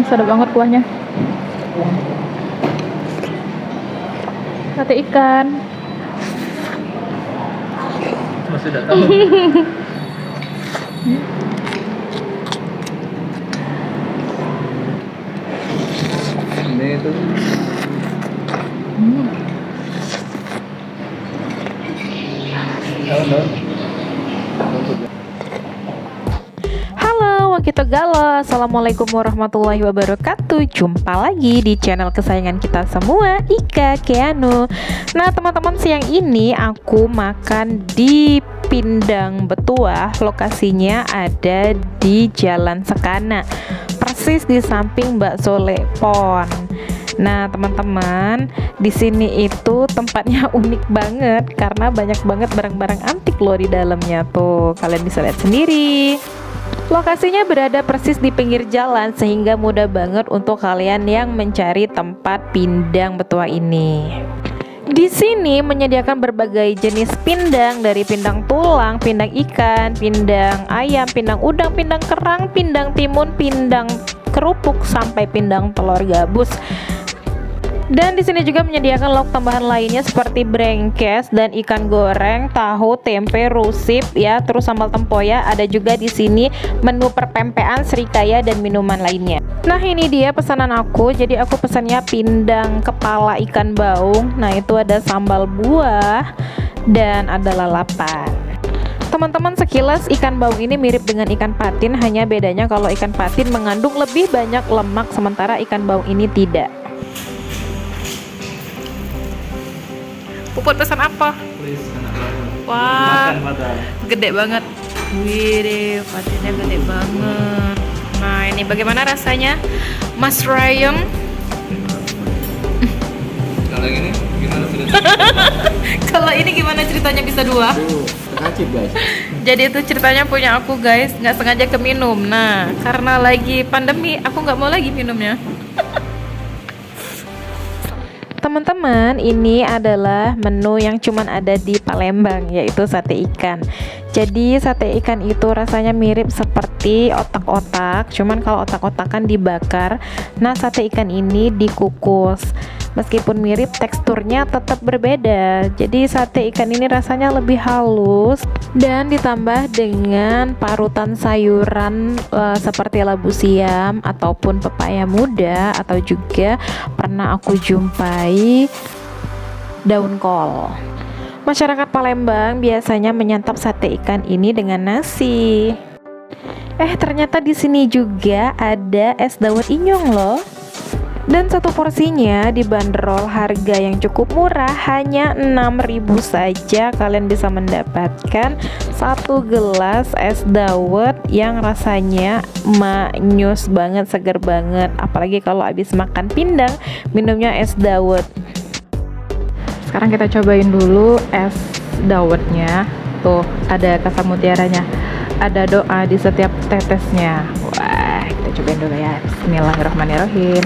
Sedap banget kuahnya. Sate ikan. Masih udah tahu. Ini itu. Daun. Halo Wakito Galo, assalamualaikum warahmatullahi wabarakatuh. Jumpa lagi di channel kesayangan kita semua, Ika Keanu. Nah teman-teman, siang ini aku makan di Pindang Betuah. Lokasinya ada di Jalan Sekana, persis di samping Bakso Lepon. Nah teman-teman, di sini itu tempatnya unik banget karena banyak banget barang-barang antik loh di dalamnya tuh. Kalian bisa lihat sendiri. Lokasinya berada persis di pinggir jalan sehingga mudah banget untuk kalian yang mencari tempat pindang betuah ini. Di sini menyediakan berbagai jenis pindang, dari pindang tulang, pindang ikan, pindang ayam, pindang udang, pindang kerang, pindang timun, pindang kerupuk sampai pindang telur gabus. Dan di sini juga menyediakan lauk tambahan lainnya seperti brengkes dan ikan goreng, tahu, tempe, rusip ya, terus sambal tempoyak. Ada juga di sini menu perpempean, serikaya dan minuman lainnya. Nah, ini dia pesanan aku. Jadi aku pesannya pindang kepala ikan baung. Nah, itu ada sambal buah dan ada lalapan. Teman-teman, sekilas ikan baung ini mirip dengan ikan patin, hanya bedanya kalau ikan patin mengandung lebih banyak lemak sementara ikan baung ini tidak. Puput pesan apa? Please, enak banget. Wah, Makan padahal. gede banget. Wih, patinnya gede banget. Nah, ini bagaimana rasanya, Mas Ryan? Kalau ini gimana sudah? Kalau ini gimana ceritanya bisa dua? Terkacip guys. Jadi itu ceritanya punya aku guys, nggak sengaja keminum. Nah, karena lagi pandemi, aku nggak mau lagi minumnya. Teman-teman, ini adalah menu yang cuman ada di Palembang, yaitu sate ikan. Jadi sate ikan itu rasanya mirip seperti otak-otak, cuman kalau otak-otakan dibakar. Nah, sate ikan ini dikukus. Meskipun mirip, teksturnya tetap berbeda. Jadi sate ikan ini rasanya lebih halus dan ditambah dengan parutan sayuran seperti labu siam ataupun pepaya muda, atau juga pernah aku jumpai daun kol. Masyarakat Palembang biasanya menyantap sate ikan ini dengan nasi. Ternyata di sini juga ada es dawet inyong loh. Dan satu porsinya dibanderol harga yang cukup murah, hanya 6.000 saja. Kalian bisa mendapatkan satu gelas es dawet yang rasanya manyus banget, seger banget. Apalagi kalau habis makan pindang, minumnya es dawet. Sekarang kita cobain dulu es dawetnya. Tuh, ada kata mutiaranya, ada doa di setiap tetesnya. Wah, kita cobain dulu ya. Bismillahirrahmanirrahim.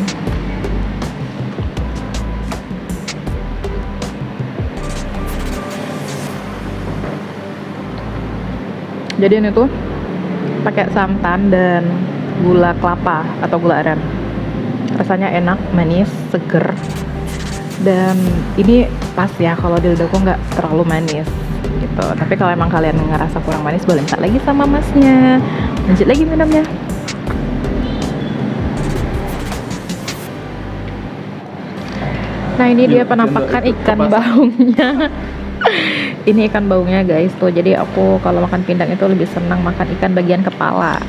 Jadi ini tuh pakai santan dan gula kelapa atau gula aren. Rasanya enak, manis, seger. Dan ini pas ya, kalau di lidahku nggak terlalu manis gitu. Tapi kalau emang kalian ngerasa kurang manis, boleh minta lagi sama masnya. Lanjut lagi minumnya. Nah, ini dia penampakan ikan baungnya. Ini ikan baungnya guys tuh. Jadi aku kalau makan pindang itu lebih senang makan ikan bagian kepala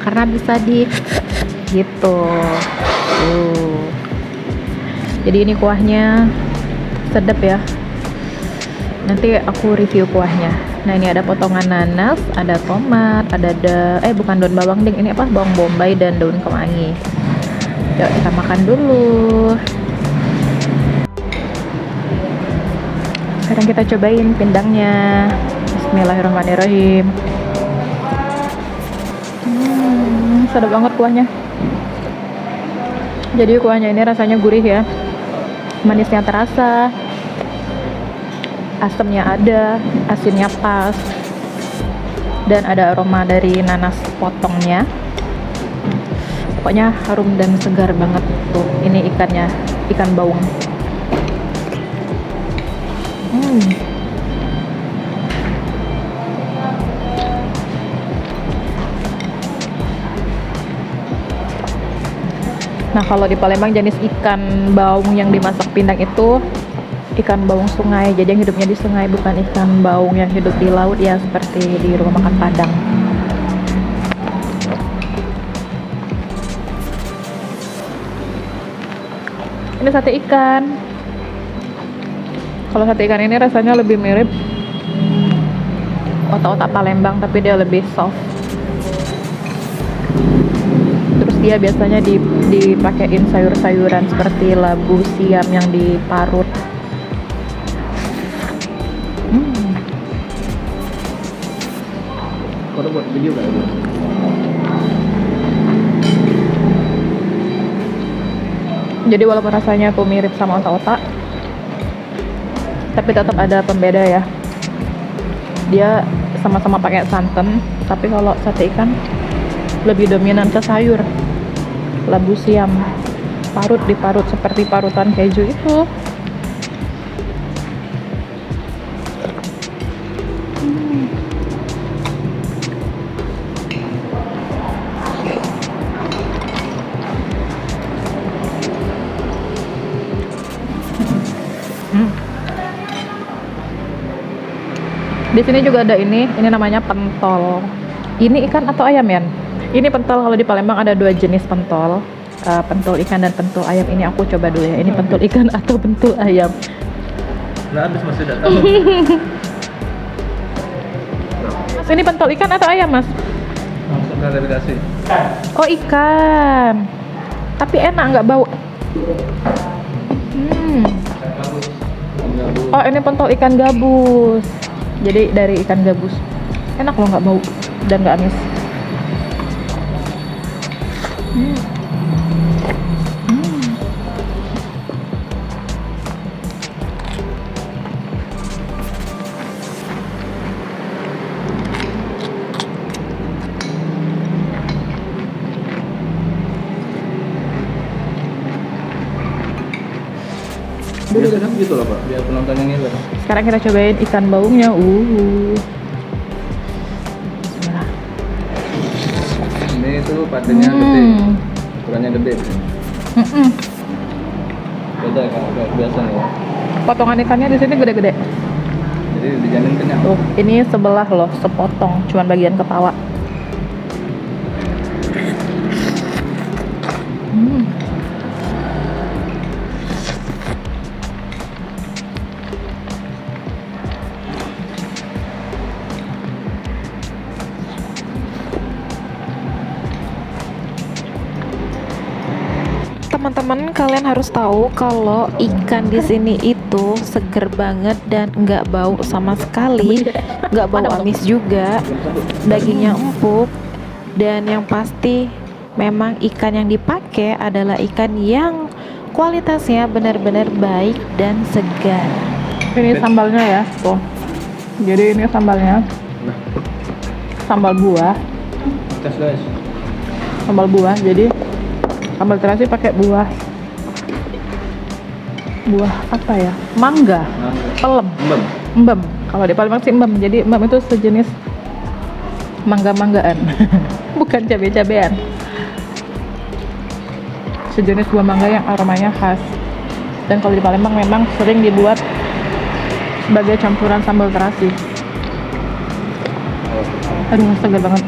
karena bisa di gitu. Jadi ini kuahnya sedap ya. Nanti aku review kuahnya. Nah, ini ada potongan nanas, ada tomat, ada bukan daun bawang ding, ini apa? Bawang bombay dan daun kemangi. Yuk kita makan dulu. Sekarang kita cobain pindangnya. Bismillahirrahmanirrahim. Sedap banget kuahnya. Jadi kuahnya ini rasanya gurih ya, manisnya terasa, asamnya ada, asinnya pas, dan ada aroma dari nanas potongnya. Pokoknya harum dan segar banget tuh. Ini ikannya, ikan baung. Nah, kalau di Palembang jenis ikan baung yang dimasak pindang itu ikan baung sungai. Jadi yang hidupnya di sungai, bukan ikan baung yang hidup di laut ya seperti di rumah makan Padang. Ini sate ikan. Kalau sate ikan ini rasanya lebih mirip otak-otak Palembang, tapi dia lebih soft. Terus dia biasanya dipakein sayur-sayuran seperti labu siam yang diparut. Kau buat video gak? Jadi walaupun rasanya tuh mirip sama otak-otak, tapi tetap ada pembeda ya. Dia sama-sama pakai santan, tapi kalau sate ikan lebih dominan ke sayur. Labu siam diparut seperti parutan keju itu. Di sini juga ada ini namanya pentol. Ini ikan atau ayam ya? Ini pentol. Kalau di Palembang ada dua jenis pentol, pentol ikan dan pentol ayam. Ini aku coba dulu ya. Ini pentol ikan atau pentol ayam? Nah, habis masih datang. Mas, ini pentol ikan atau ayam, Mas? Langsung klarifikasi. Oh, ikan. Tapi enak, nggak bau. Oh, ini pentol ikan gabus. Jadi dari ikan gabus. Enak loh, nggak bau dan nggak amis. Biasanya gitu loh Pak, biar penonton yang ngiler. Sekarang kita cobain ikan baungnya. Bismillah. Ini tuh patinnya gede, ukurannya gede. Beda kan, biasa nih ya. Potongan ikannya di sini gede-gede. Jadi dijamin kenyang. Tuh, ini sebelah loh, sepotong, cuman bagian kepala. Teman-teman, kalian harus tahu kalau ikan di sini itu seger banget dan nggak bau sama sekali, nggak bau amis juga, dagingnya empuk, dan yang pasti memang ikan yang dipakai adalah ikan yang kualitasnya benar-benar baik dan segar. Ini sambalnya ya, tuh. Jadi ini sambalnya, sambal buah, Tes guys. sambal buah. Jadi sambal terasi pakai buah apa ya, mangga, pelem, embem. Kalau di Palembang sih embem. Jadi embem itu sejenis mangga-manggaan bukan cabai-cabean, sejenis buah mangga yang aromanya khas. Dan kalau di Palembang memang sering dibuat sebagai campuran sambal terasi. Aduh, segar banget.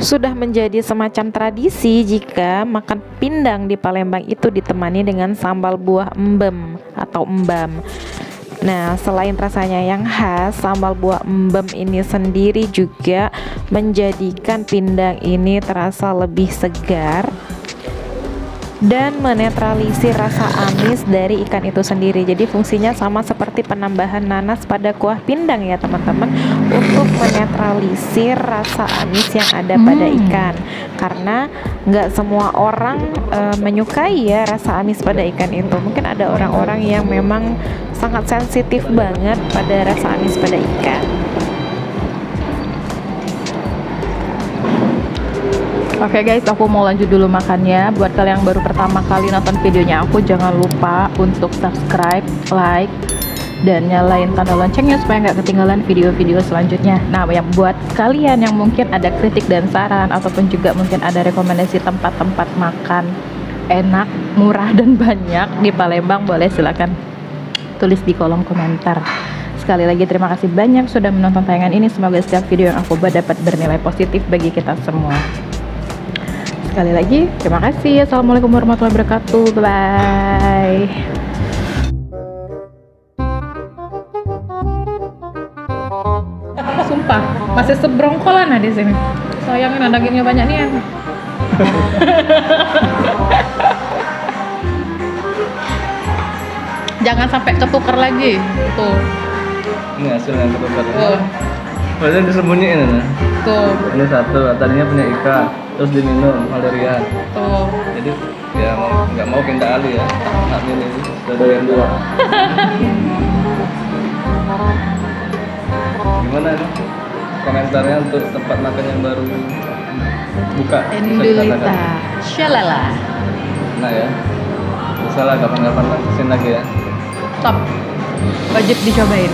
Sudah menjadi semacam tradisi jika makan pindang di Palembang itu ditemani dengan sambal buah embem atau embam. Nah, selain rasanya yang khas, sambal buah embem ini sendiri juga menjadikan pindang ini terasa lebih segar dan menetralisir rasa amis dari ikan itu sendiri. Jadi fungsinya sama seperti penambahan nanas pada kuah pindang ya teman-teman, untuk menetralisir rasa amis yang ada pada ikan. Karena nggak semua orang menyukai ya rasa amis pada ikan itu. Mungkin ada orang-orang yang memang sangat sensitif banget pada rasa amis pada ikan. Oke guys, aku mau lanjut dulu makannya. Buat kalian yang baru pertama kali nonton videonya aku, jangan lupa untuk subscribe, like, dan nyalain tanda loncengnya supaya nggak ketinggalan video-video selanjutnya. Nah, yang buat kalian yang mungkin ada kritik dan saran ataupun juga mungkin ada rekomendasi tempat-tempat makan enak, murah dan banyak di Palembang, boleh silakan tulis di kolom komentar. Sekali lagi terima kasih banyak sudah menonton tayangan ini. Semoga setiap video yang aku buat dapat bernilai positif bagi kita semua. Sekali lagi terima kasih. Assalamualaikum warahmatullahi wabarakatuh. Bye. Sumpah masih sebrongkolan di sini. Sayangnya dagingnya banyak nih. Jangan sampai ketukar lagi. Tuh. Ini hasil yang ketukar. Tuh. Padahal disembunyiin ini. Tuh. Ini satu, tadinya punya Ika, terus diminum malaria. Tuh. Jadi ya nggak mau pindah alih ya. Nggak milih, sudah ada yang dua. Gimana nih komentarnya untuk tempat makan yang baru buka? Bisa Endulita. dikatakan. Shalala. Nah ya, bisa lah kapan-kapan kesini lagi ya. Top. Wajib dicobain.